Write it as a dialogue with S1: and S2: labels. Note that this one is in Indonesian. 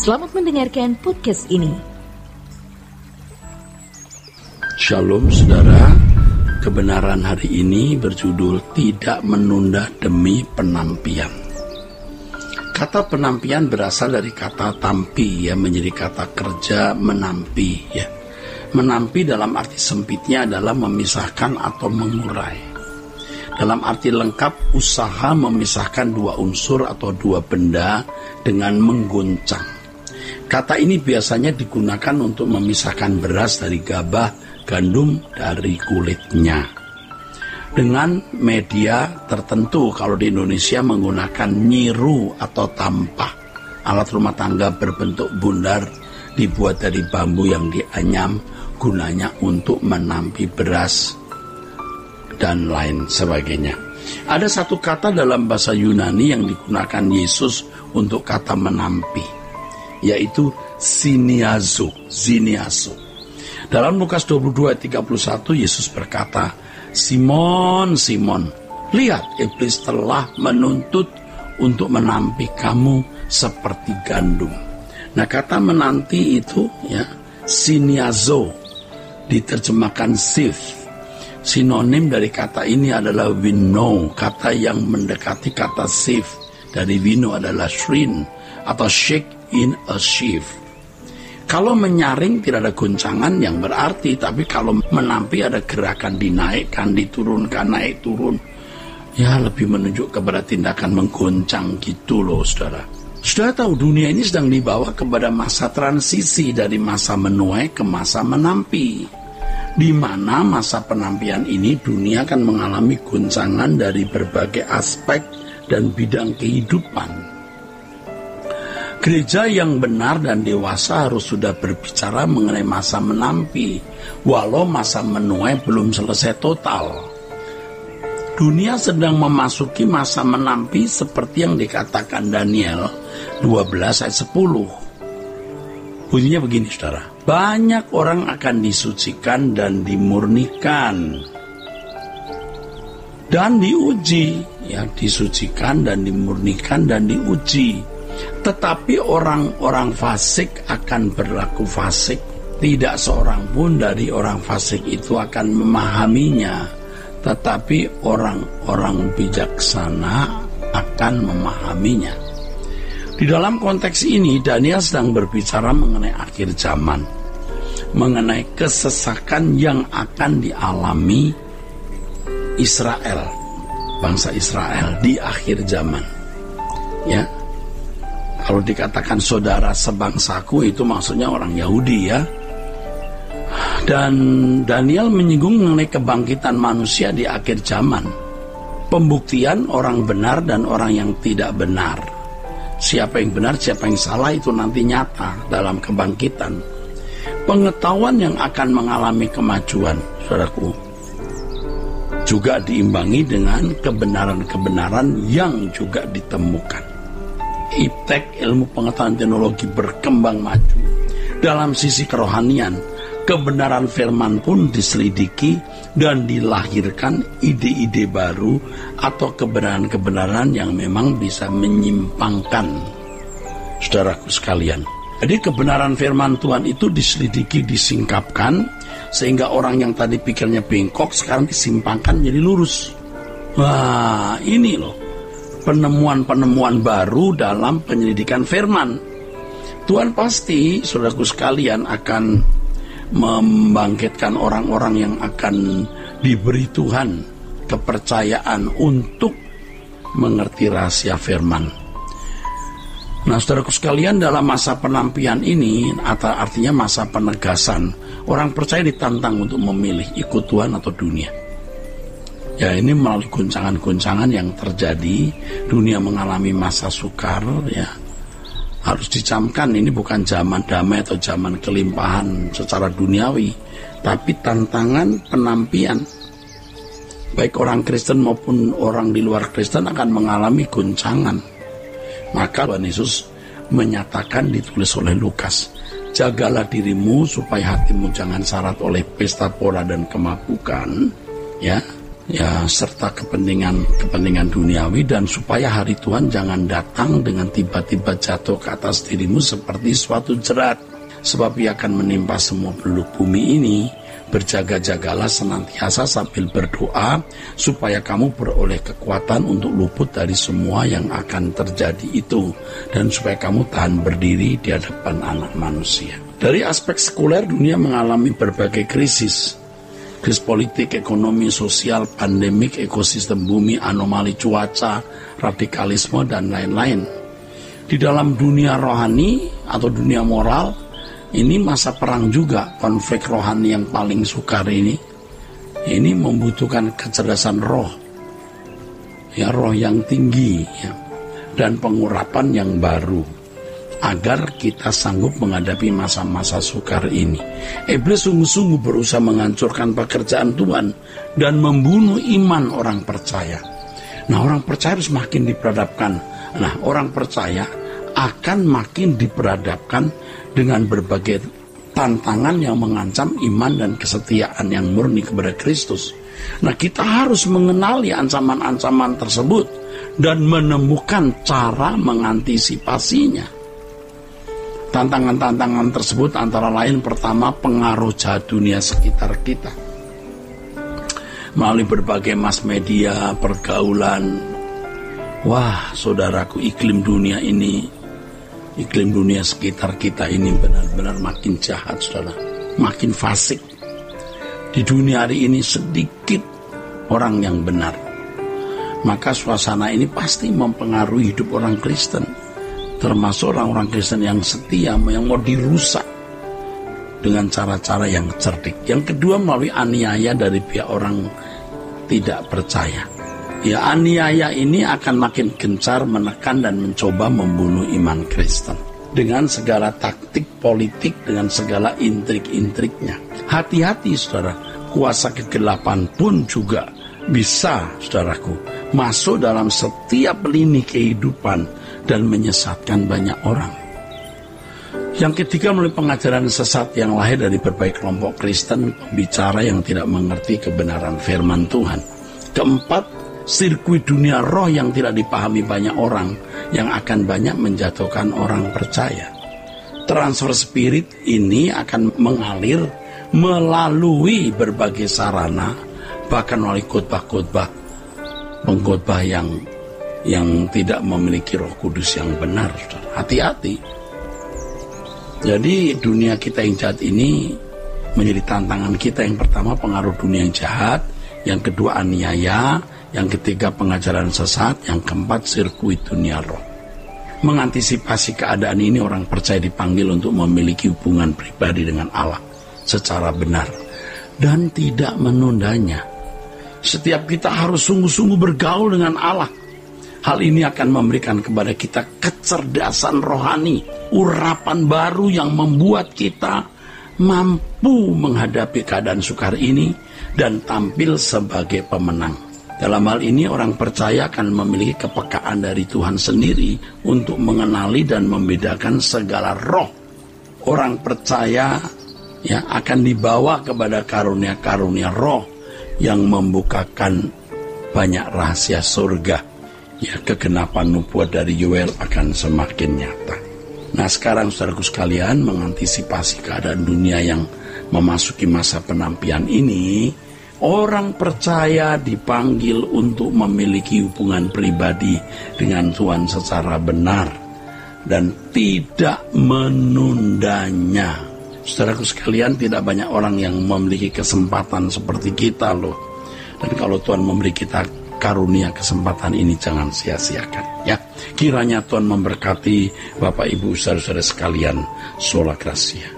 S1: Selamat mendengarkan podcast ini.
S2: Shalom saudara, kebenaran hari ini berjudul tidak menunda demi penampian. Kata penampian berasal dari kata tampi ya, menjadi kata kerja menampi ya. Menampi dalam arti sempitnya adalah memisahkan atau mengurai. Dalam arti lengkap, usaha memisahkan dua unsur atau dua benda dengan mengguncang. Kata ini biasanya digunakan untuk memisahkan beras dari gabah, gandum dari kulitnya. Dengan media tertentu, kalau di Indonesia menggunakan nyiru atau tampah, alat rumah tangga berbentuk bundar dibuat dari bambu yang dianyam, gunanya untuk menampi beras dan lain sebagainya. Ada satu kata dalam bahasa Yunani yang digunakan Yesus untuk kata menampi, yaitu ziniazo. Dalam Lukas 22:31 Yesus berkata, Simon, Simon, lihat iblis telah menuntut untuk menampi kamu seperti gandum. Nah, kata menanti itu ya, ziniazo, diterjemahkan sieve. Sinonim dari kata ini adalah winnow, kata yang mendekati kata sieve. Dari winnow adalah shrink atau shake in a sieve. Kalau menyaring tidak ada goncangan yang berarti, tapi kalau menampi ada gerakan dinaikkan, diturunkan, naik turun. Ya, lebih menunjuk kepada tindakan menggoncang gitu loh saudara. Saudara tahu dunia ini sedang dibawa kepada masa transisi dari masa menuai ke masa menampi. Di mana masa penampian ini dunia akan mengalami goncangan dari berbagai aspek dan bidang kehidupan. Gereja yang benar dan dewasa harus sudah berbicara mengenai masa menampi, walau masa menuai belum selesai total. Dunia sedang memasuki masa menampi seperti yang dikatakan Daniel 12 ayat 10. Bunyinya begini saudara, banyak orang akan disucikan dan dimurnikan dan diuji, ya, disucikan dan dimurnikan dan diuji. Tetapi orang-orang fasik akan berlaku fasik. Tidak seorang pun dari orang fasik itu akan memahaminya, tetapi orang-orang bijaksana akan memahaminya. Di dalam konteks ini, Daniel sedang berbicara mengenai akhir zaman, mengenai kesesakan yang akan dialami Israel, bangsa Israel di akhir zaman. Ya. Kalau dikatakan saudara sebangsaku itu maksudnya orang Yahudi ya. Dan Daniel menyinggung mengenai kebangkitan manusia di akhir zaman. Pembuktian orang benar dan orang yang tidak benar. Siapa yang benar, siapa yang salah itu nanti nyata dalam kebangkitan. Pengetahuan yang akan mengalami kemajuan, saudaraku, juga diimbangi dengan kebenaran-kebenaran yang juga ditemukan. Iptek, ilmu pengetahuan teknologi berkembang maju. Dalam sisi kerohanian, kebenaran firman pun diselidiki dan dilahirkan ide-ide baru atau kebenaran-kebenaran yang memang bisa menyimpangkan. Saudaraku sekalian, jadi kebenaran firman Tuhan itu diselidiki, disingkapkan, sehingga orang yang tadi pikirnya bengkok sekarang disimpangkan jadi lurus. Wah, ini loh penemuan-penemuan baru dalam penyelidikan firman. Tuhan pasti, saudaraku sekalian, akan membangkitkan orang-orang yang akan diberi Tuhan kepercayaan untuk mengerti rahasia firman. Nah, saudaraku sekalian, dalam masa penampian ini, artinya masa penegasan, orang percaya ditantang untuk memilih ikut Tuhan atau dunia. Ya, ini melalui goncangan-goncangan yang terjadi, dunia mengalami masa sukar, ya. Harus dicamkan, ini bukan zaman damai atau zaman kelimpahan secara duniawi, tapi tantangan penampian. Baik orang Kristen maupun orang di luar Kristen akan mengalami goncangan. Maka Tuhan Yesus menyatakan, ditulis oleh Lukas, jagalah dirimu supaya hatimu jangan syarat oleh pesta pora dan kemabukan, ya. ya, serta kepentingan duniawi, dan supaya hari Tuhan jangan datang dengan tiba-tiba jatuh ke atas dirimu seperti suatu jerat, sebab ia akan menimpa semua penduduk bumi ini. Berjaga-jagalah senantiasa sambil berdoa, supaya kamu beroleh kekuatan untuk luput dari semua yang akan terjadi itu, dan supaya kamu tahan berdiri di hadapan Anak Manusia. Dari aspek sekuler, dunia mengalami berbagai krisis politik, ekonomi, sosial, pandemik, ekosistem bumi, anomali cuaca, radikalisme, dan lain-lain. Di dalam dunia rohani atau dunia moral, ini masa perang juga. Konflik rohani yang paling sukar ini membutuhkan kecerdasan roh, ya, roh yang tinggi, ya, dan pengurapan yang baru, agar kita sanggup menghadapi masa-masa sukar ini. Iblis sungguh-sungguh berusaha menghancurkan pekerjaan Tuhan dan membunuh iman orang percaya. Nah, orang percaya harus makin diperhadapkan. Nah, orang percaya akan makin diperhadapkan dengan berbagai tantangan yang mengancam iman dan kesetiaan yang murni kepada Kristus. Nah, kita harus mengenali ancaman-ancaman tersebut dan menemukan cara mengantisipasinya. Tantangan-tantangan tersebut antara lain, pertama, pengaruh jahat dunia sekitar kita melalui berbagai mass media, pergaulan. Wah, saudaraku, iklim dunia sekitar kita ini benar-benar makin jahat, saudara, makin fasik. Di dunia hari ini sedikit orang yang benar, maka suasana ini pasti mempengaruhi hidup orang Kristen, termasuk orang-orang Kristen yang setia, yang mau dirusak dengan cara-cara yang cerdik. Yang kedua, melalui aniaya dari pihak orang tidak percaya. Ya, aniaya ini akan makin gencar menekan dan mencoba membunuh iman Kristen dengan segala taktik politik, dengan segala intrik-intriknya. Hati-hati, saudara, kuasa kegelapan pun juga bisa, saudaraku, masuk dalam setiap lini kehidupan dan menyesatkan banyak orang. Yang ketiga, melalui pengajaran sesat yang lahir dari berbagai kelompok Kristen, pembicara yang tidak mengerti kebenaran firman Tuhan. Keempat, sirkuit dunia roh yang tidak dipahami banyak orang, yang akan banyak menjatuhkan orang percaya. Transfer spirit ini akan mengalir melalui berbagai sarana, bahkan melalui khotbah-khotbah, pengkhotbah yang tidak memiliki Roh Kudus yang benar. Hati-hati. Jadi dunia kita yang jahat ini menjadi tantangan kita. Yang pertama, pengaruh dunia yang jahat. Yang kedua, aniaya. Yang ketiga, pengajaran sesat. Yang keempat, sirkuit dunia roh. Mengantisipasi keadaan ini, orang percaya dipanggil untuk memiliki hubungan pribadi dengan Allah secara benar dan tidak menundanya. Setiap kita harus sungguh-sungguh bergaul dengan Allah. Hal ini akan memberikan kepada kita kecerdasan rohani, urapan baru yang membuat kita mampu menghadapi keadaan sukar ini dan tampil sebagai pemenang. Dalam hal ini, orang percaya akan memiliki kepekaan dari Tuhan sendiri untuk mengenali dan membedakan segala roh. Orang percaya akan dibawa kepada karunia-karunia roh yang membukakan banyak rahasia surga. Kegenapan nubuat dari Yoel akan semakin nyata. Nah, sekarang saudaraku sekalian, mengantisipasi keadaan dunia yang memasuki masa penampian ini, orang percaya dipanggil untuk memiliki hubungan pribadi dengan Tuhan secara benar dan tidak menundanya. Saudaraku sekalian, tidak banyak orang yang memiliki kesempatan seperti kita loh. Dan kalau Tuhan memberi kita karunia kesempatan ini, jangan sia-siakan, ya. Kiranya Tuhan memberkati Bapak Ibu saudara-saudara sekalian. Sola Gracia.